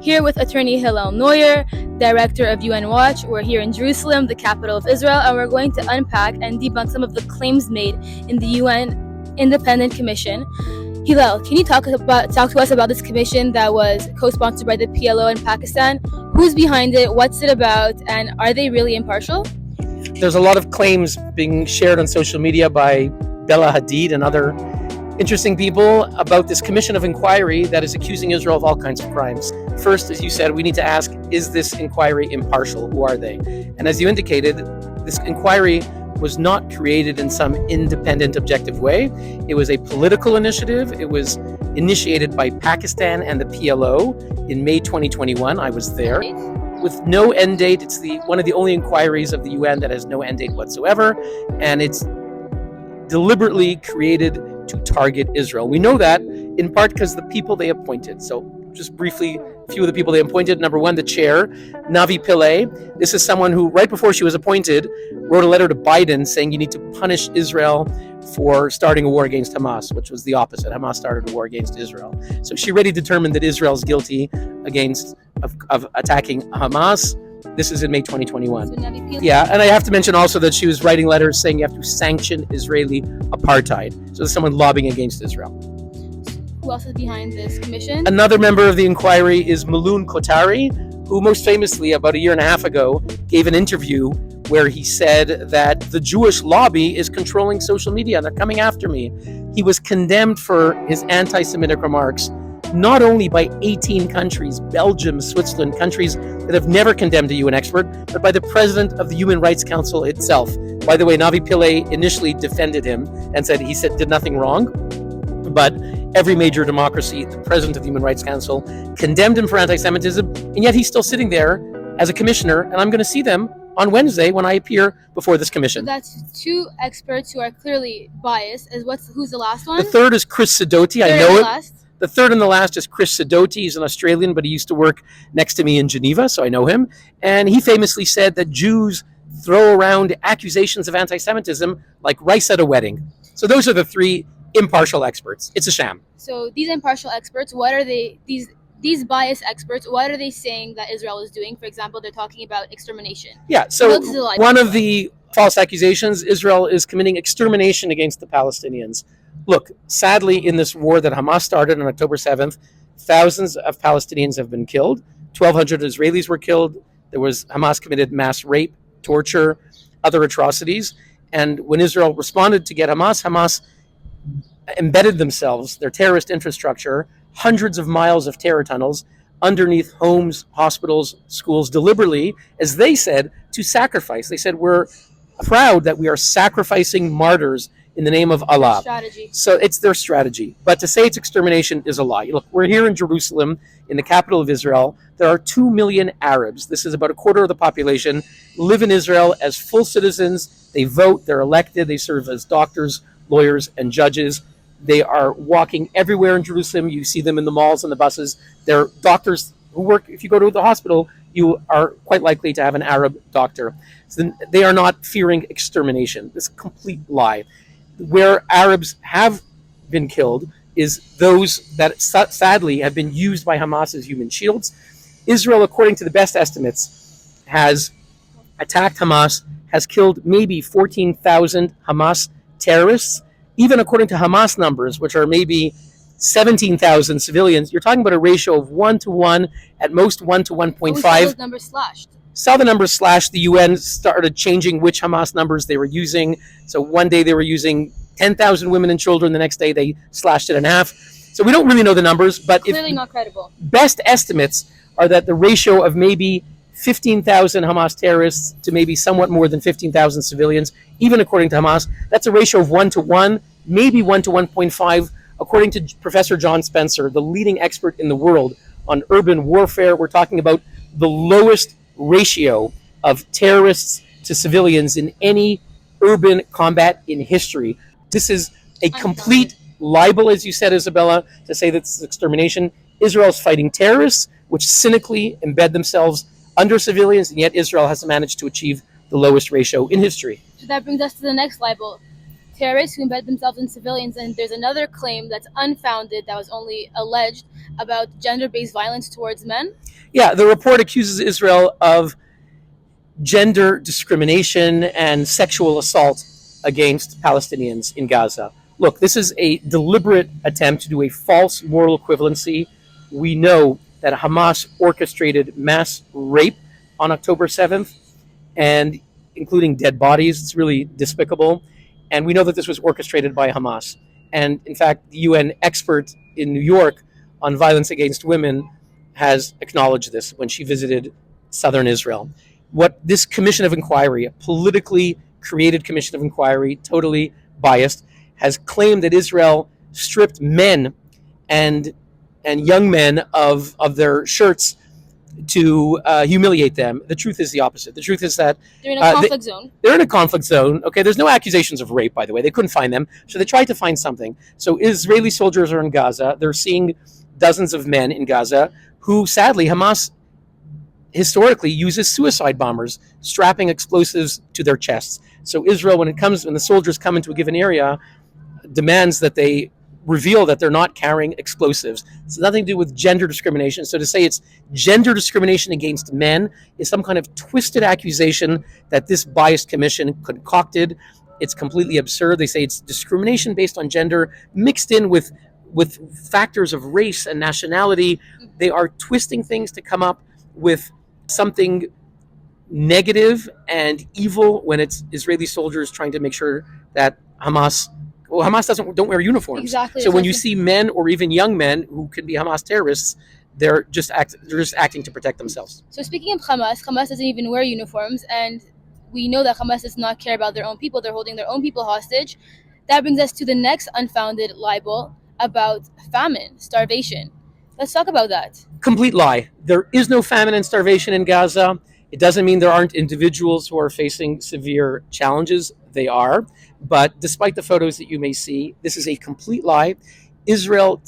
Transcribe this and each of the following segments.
here with attorney Hillel Neuer, director of UN Watch. We're here in Jerusalem, the capital of Israel, and we're going to unpack and debunk some of the claims made in the UN Independent Commission. Hillel, can you talk to us about this commission that was co-sponsored by the PLO in Pakistan? Who's behind it? What's it about? And are they really impartial? There's a lot of claims being shared on social media by Bella Hadid and other interesting people about this commission of inquiry that is accusing Israel of all kinds of crimes. First, as you said, we need to ask, is this inquiry impartial? Who are they? And as you indicated, this inquiry was not created in some independent, objective way. It was a political initiative. It was initiated by Pakistan and the PLO in May 2021. I was there. With no end date. It's one of the only inquiries of the UN that has no end date whatsoever. And it's deliberately created to target Israel. We know that in part because the people they appointed. So just briefly, a few of the people they appointed. Number one, the chair, Navi Pillay. This is someone who, right before she was appointed, wrote a letter to Biden saying you need to punish Israel for starting a war against Hamas, which was the opposite. Hamas started a war against Israel. So she already determined that Israel is guilty of attacking Hamas. This is in May 2021. Yeah, and I have to mention also that she was writing letters saying you have to sanction Israeli apartheid. So there's someone lobbying against Israel. Who else is behind this commission? Another member of the inquiry is Mr.Kothari, who most famously, about a year and a half ago, gave an interview where he said that the Jewish lobby is controlling social media and they're coming after me. He was condemned for his anti-Semitic remarks, not only by 18 countries, Belgium, Switzerland, countries that have never condemned a UN expert, but by the president of the Human Rights Council itself. By the way, Navi Pillay initially defended him and said he did nothing wrong, but every major democracy, the president of the Human Rights Council, condemned him for anti-Semitism, and yet he's still sitting there as a commissioner, and I'm going to see them on Wednesday when I appear before this commission. So that's two experts who are clearly biased. Who's the last one? The third is Mr.Siddoti. I know it. The third and the last is Mr.Siddoti. He's an Australian, but he used to work next to me in Geneva, so I know him. And he famously said that Jews throw around accusations of anti-Semitism like rice at a wedding. So those are the three impartial experts. It's a sham. So these impartial experts, what are they? These biased experts, what are they saying that Israel is doing? For example, they're talking about extermination. Yeah, so one of the false accusations, Israel is committing extermination against the Palestinians. Look, sadly, in this war that Hamas started on October 7th, thousands of Palestinians have been killed. 1,200 Israelis were killed. Hamas committed mass rape, torture, other atrocities. And when Israel responded to get Hamas embedded themselves, their terrorist infrastructure, hundreds of miles of terror tunnels underneath homes, hospitals, schools, deliberately, as they said, to sacrifice. They said, we're proud that we are sacrificing martyrs in the name of Allah. Strategy. So it's their strategy. But to say it's extermination is a lie. Look, we're here in Jerusalem, in the capital of Israel. There are 2 million Arabs. This is about a quarter of the population, live in Israel as full citizens. They vote, they're elected, they serve as doctors, lawyers, and judges. They are walking everywhere in Jerusalem. You see them in the malls and the buses. They're doctors who work, if you go to the hospital, you are quite likely to have an Arab doctor. So they are not fearing extermination. This is a complete lie. Where Arabs have been killed is those that sadly have been used by Hamas as human shields. Israel, according to the best estimates, has attacked Hamas, has killed maybe 14,000 Hamas terrorists. Even according to Hamas numbers, which are maybe 17,000 civilians, you're talking about a ratio of 1 to 1, at most 1 to 1.5. Saw those numbers slashed. Saw the numbers slashed. The UN started changing which Hamas numbers they were using. So one day they were using 10,000 women and children. The next day they slashed it in half. So we don't really know the numbers, but clearly not credible. Best estimates are that the ratio of maybe 15,000 Hamas terrorists to maybe somewhat more than 15,000 civilians, even according to Hamas, that's a ratio of 1 to 1, maybe 1 to 1.5. According to Professor John Spencer, the leading expert in the world on urban warfare, we're talking about the lowest ratio of terrorists to civilians in any urban combat in history. This is a complete libel, as you said, Isabella, to say that it's extermination. Israel's fighting terrorists, which cynically embed themselves under civilians, and yet Israel has managed to achieve the lowest ratio in history. So that brings us to the next libel. terrorists who embed themselves in civilians, and there's another claim that's unfounded that was only alleged about gender-based violence towards men. Yeah, the report accuses Israel of gender discrimination and sexual assault against Palestinians in Gaza. Look, this is a deliberate attempt to do a false moral equivalency. We know that Hamas orchestrated mass rape on October 7th, and including dead bodies. It's really despicable. And we know that this was orchestrated by Hamas. And in fact, the UN expert in New York on violence against women has acknowledged this when she visited southern Israel. What this commission of inquiry, a politically created commission of inquiry, totally biased, has claimed that Israel stripped men and young men of their shirts to humiliate them. The truth is the opposite. The truth is that they're in a conflict zone. They're in a conflict zone. Okay, there's no accusations of rape, by the way. They couldn't find them, so they tried to find something. So Israeli soldiers are in Gaza. They're seeing dozens of men in Gaza who, sadly, Hamas historically uses suicide bombers strapping explosives to their chests. So Israel, when the soldiers come into a given area, demands that they reveal that they're not carrying explosives. It's nothing to do with gender discrimination. So to say it's gender discrimination against men is some kind of twisted accusation that this biased commission concocted. It's completely absurd. They say it's discrimination based on gender mixed in with factors of race and nationality. They are twisting things to come up with something negative and evil when it's Israeli soldiers trying to make sure that Hamas don't wear uniforms. Exactly. So when you see men or even young men who could be Hamas terrorists, they're just acting to protect themselves. So speaking of Hamas doesn't even wear uniforms, and we know that Hamas does not care about their own people. They're holding their own people hostage. That brings us to the next unfounded libel about famine, starvation. Let's talk about that. Complete lie. There is no famine and starvation in Gaza. It doesn't mean there aren't individuals who are facing severe challenges. They are. But despite the photos that you may see, this is a complete lie. Israel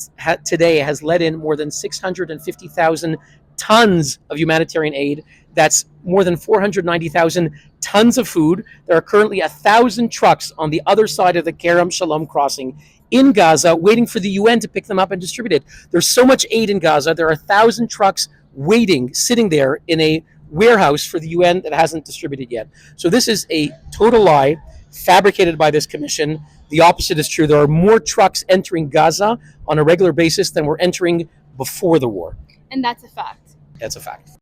today has let in more than 650,000 tons of humanitarian aid. That's more than 490,000 tons of food. There are currently 1,000 trucks on the other side of the Kerem Shalom crossing in Gaza waiting for the UN to pick them up and distribute it. There's so much aid in Gaza. There are 1,000 trucks waiting, sitting there in a warehouse for the UN that hasn't distributed yet. So this is a total lie fabricated by this commission. The opposite is true. There are more trucks entering Gaza on a regular basis than were entering before the war. And that's a fact. That's a fact.